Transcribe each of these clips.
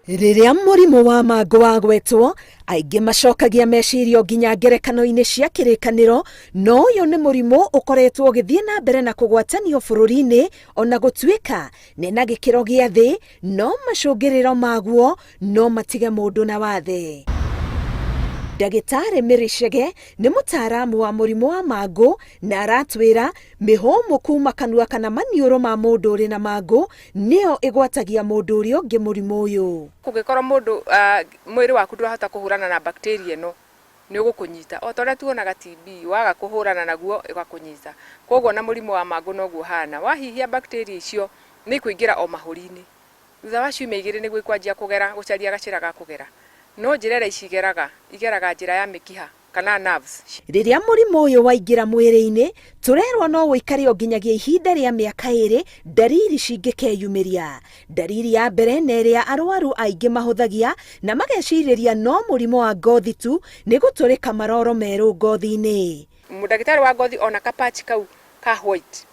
Rĩrĩa mũrimũ wa mangũ wagwetwo, aingĩ macokagia meciria nginya ngerekano-inĩ cia kĩrĩkanĩro, no ũyũ nĩ mũrimũ ũkoretwo ũgĩthiĩ na mbere na kũgwatanio bũrũri-inĩ, ona gũtuĩka nĩ na gĩkĩro gĩa thĩ, no macũngĩrĩro maguo no matige mũndũ na wathe. Ndagĩtarĩ Mĩrĩcege nĩ mũtaaramu wa mũrimũ wa mangũ na aratwĩra mĩhũmũ kuma kanua kana maniũrũ ma mũndũ ũrĩ na mangũ nĩyo ĩgwatagia mũndũ ũrĩa ũngĩ mũrimũ ũyũ. Kũngĩkorwo mũndũ mwĩrĩ waku ndũrahota kũhũrana na bacteria ĩno nĩ ũgũkũnyita, o ta ũrĩa tuonaga TB waga kũhũrana naguo ĩgakũnyita. Koguo na mũrimũ wa mangũ noguo hana, wahihia bacteria icio nĩ ikũingĩra o mahũri-inĩ, thutha wa ciumia 2 nĩguo ikwanjia kũgera gũcaria gacĩra ga kũgera. No njĩra ici igeraga njĩra ya mĩkiha kana nerves. Rĩrĩa mũrimũ ũyũ waingĩra mwĩrĩ-inĩ, tũrerwo no wĩikare nginyagia ihinda rĩa mĩaka 2 ndariri cingĩkeyumĩria. Ndariri ya mbere na ĩrĩa arwaru aingĩ mahũthagia na magecirĩria no mũrimũ wa ngothi tu nĩ gũtũrĩka maroro merũ ngothi-inĩ. Mũndagĩtarĩ wa ngothi ona kapatch kau ka white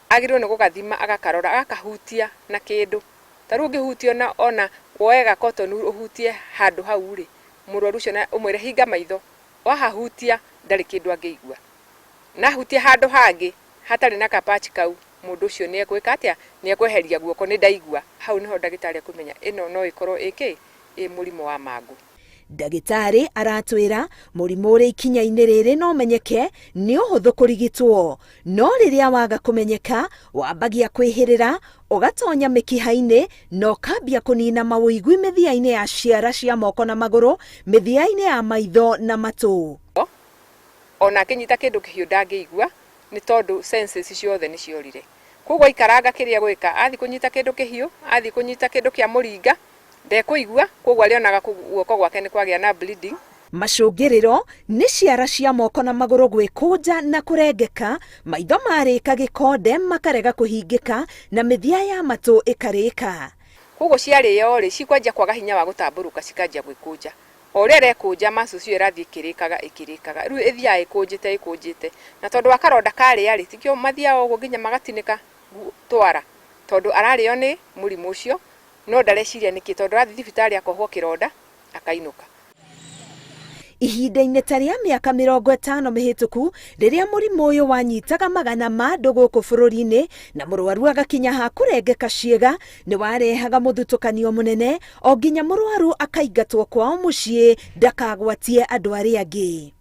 agĩrĩirwo nĩ gũgathima agakarora agakahutia na kĩndũ. Tarĩu ũngĩhutia ona woega cotton ũhutie handũ hau rĩ, mũrwaru ũcio na ũmwĩre hinga maitho, wahahutia ndarĩ kĩndũ angĩigua. Na hutia handũ hangĩ hatarĩ na kapatch kau, mũndũ ũcio nĩ ekwĩka atĩa? Nĩ ekweheria guoko, nĩ ndaigua. Hau niho ndagĩtarĩ akũmenya ĩno no ĩkorwo ĩ mũrimũ wa mangũ. Ndagĩtarĩ aratwĩra mũrimũ ũrĩ ikinya-inĩ rĩrĩ no menyeke nĩ ũhũthũ kũrigitwo, no rĩrĩa waga kũmenyeka wambagia kwĩhĩrĩra, ũgatonya mĩkiha-inĩ na ũkambia kũnina mawũigwi mĩthia-inĩ ya ciara cia moko na magũrũ, mĩthia-inĩ ya maitho na matũ. Ona akĩnyita kĩndũ kĩhiũ ndangĩigua nĩ tondũ senses ciothe nĩ ciorire. Koguo ikaranga kĩrĩa gwĩka, athiĩ kũnyita kĩndũ kĩhiũ, athiĩ kũnyita kĩndũ kĩa mũringa, ndekũigua, koguo arĩonaga guoko gwake nĩ kwagĩa na bleeding. Macũngĩrĩro nĩ ciara cia moko na magũrũ gwĩkũnja na kũrengeka, maitho marĩka gĩkonde makarega kũhingĩka na mĩthia ya matũ ĩkarĩka. Koguo ciarĩo rĩ, cikwanjia kwaga hinya wa gũtambũrũka, cikanjia gwĩkũnja. O ũrĩa ĩrekũnja macu cio ĩrathiĩ ĩkĩrĩkaga. Rĩu ĩthiaga ĩkũnjĩte. Na tondũ wa karonda karĩa rĩ, tikĩo mathiaga ũguo nginya magatinĩka twara. Tondũ ararĩo nĩ mũrimũ ũcio, no ndareciria nĩkĩ, tondũ arathiĩ thibitarĩ akohwo kĩronda akainũka. Ihinda-inĩ ta rĩa mĩaka 50 mĩhĩtũku, rĩrĩa mũrimũ ũyũ wanyitaga magana ma andũ gũkũ bũrũri-inĩ na mũrwaru agakinya ha kũrengeka ciĩga, nĩ warehaga mũthutũkanio mũnene o nginya mũrwaru akaingatwo kwao mũciĩ ndakagwatie andũ arĩa angĩ.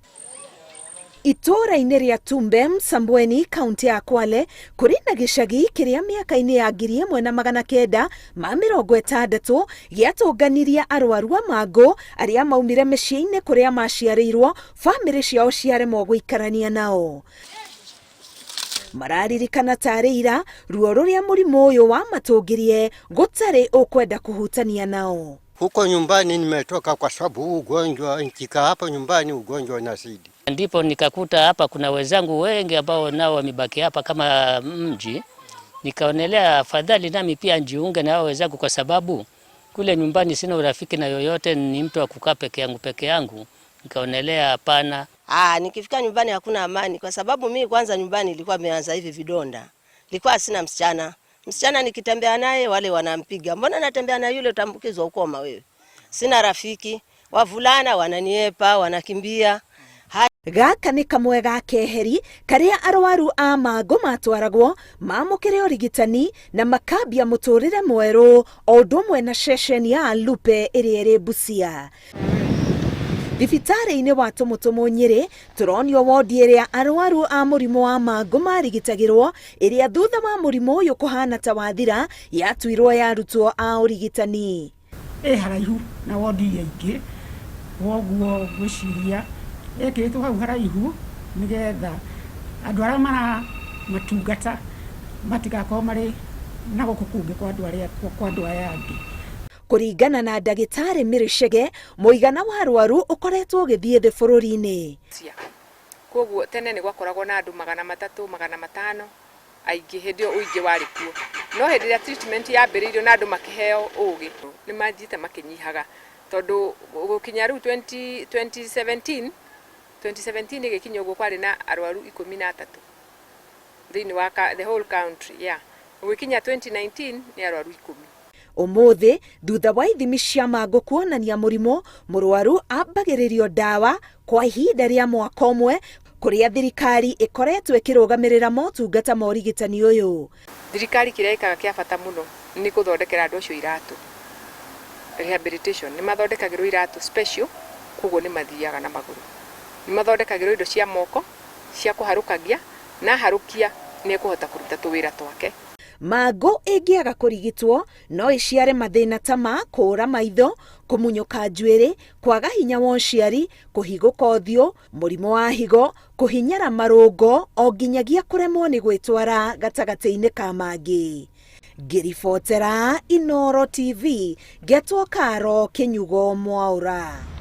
Itũra-inĩ rĩa Tumbe, Msambweni, kaunti ya Kwale, kũrĩ na gĩcagi kĩrĩa mĩaka-inĩ ya 1960 gĩatũnganirie arwaru a mangũ arĩa maumire mĩciĩ-inĩ kũrĩa maciarĩirwo, bamĩrĩ ciao ciaremwo gũikarania nao. Mararirikana tarĩ ira, ruo rũrĩa mũrimũ ũyũ wamatũngirie gũtarĩ ũkwenda kũhutania nao. Huko nyumbani nimetoka kwa sababu ugonjwa, nikikaa hapa nyumbani ugonjwa unazidi. Ndipo nikakuta hapa kuna wenzangu wengi ambao nao wamebaki hapa kama mji. Nikaonelea afadhali nami pia njiunge na hao wenzangu, kwa sababu kule nyumbani sina urafiki na yoyote, ni mtu wa kukaa peke yangu. Nikaonelea hapana. Nikifika nyumbani hakuna amani, kwa sababu mimi kwanza nyumbani nilikuwa nimeanza hivi vidonda. Nilikuwa sina msichana. Msichana nikitembea naye wale wanampiga. Mbona natembea na yule utambukizwa ukoma wewe? Sina rafiki. Wavulana wananiepa, wanakimbia. Gaka nĩ kamwe ga keheri karĩa arwaru a mangũ matwaragwo mamũkĩre ũrigitani na makambia mũtũrĩre mwerũ o ũndũ ũmwe na ceceni ya Lupe ĩrĩa ĩrĩ Busia. Thibitarĩ-inĩ wa Tũmũtũmũ Nyĩrĩ tũronio wodi ĩrĩa arwaru a mũrimũ wa mangũ marigitagĩrwo, ĩrĩa thutha wa mũrimũ ũyũ kũhana ta wathira yatuirwo yarutwo a ũrigitani. Haraihu na wodi yaingĩ, woguo gwĩciria ekĩtwo hau haraihu nĩgetha andũ arĩa matungata matigakorwo marĩ na gũkũ kũngĩ kwa andũ aya angĩ. Kũringana na ndagĩtarĩ Mĩrĩcege, mũigana wa arwaru ũkoretwo ũgĩthiĩ thĩ bũrũri-inĩ. Koguo tene nĩ gwakoragwo na andũ 300, 500 aingĩ hĩndĩ ũingĩ warĩ kuo. No hĩndĩ ĩrĩa treatment yambĩrĩirio na andũ makĩheo ũgĩ, nĩ mathiĩte makĩnyihaga, tondũ gũkinya rĩu 2017 gĩkinya ũguo kwarĩ na arwaru 13 thĩinĩ wa the whole country. Gũkinya 2019 nĩ arwaru 10. Ũmũthĩ thutha wa ithimi cia mangũ kuonania mũrimũ, mũrwaru ambagĩrĩrio ndawa kwa ihinda rĩa mwaka ũmwe, kũrĩa thirikari ĩkoretwo ĩkĩrũgamĩrĩra motungata ma ũrigitani ũyũ. Thirikari kĩrĩa ĩkaga kĩa bata mũno nĩ gũthondekera andũ acio iratũ. Rehabilitation nĩ mathondekagĩrwo iratũ special, koguo nĩ mathiaga na magũrũ. Nĩ mathondekagĩrwo indo cia moko cia kũharũkagia, na harũkia nĩ ekũhota kũruta tũwĩra twake. Mangũ ĩngĩaga kũrigitwo no ĩciare mathĩna ta ma kũũra maitho, kũmunyũka njuĩrĩ, kwaga hinya wa ũciari, kũhingũka ũthiũ, mũrimũ wa higo, kũhinyara marũngo, o nginyagia kũremwo nĩ gwĩtwara gatagatĩ-inĩ ka mangĩ. Ngĩribotera Inooro TV, Ngetwo Karo Kĩnyugo Mwaũra.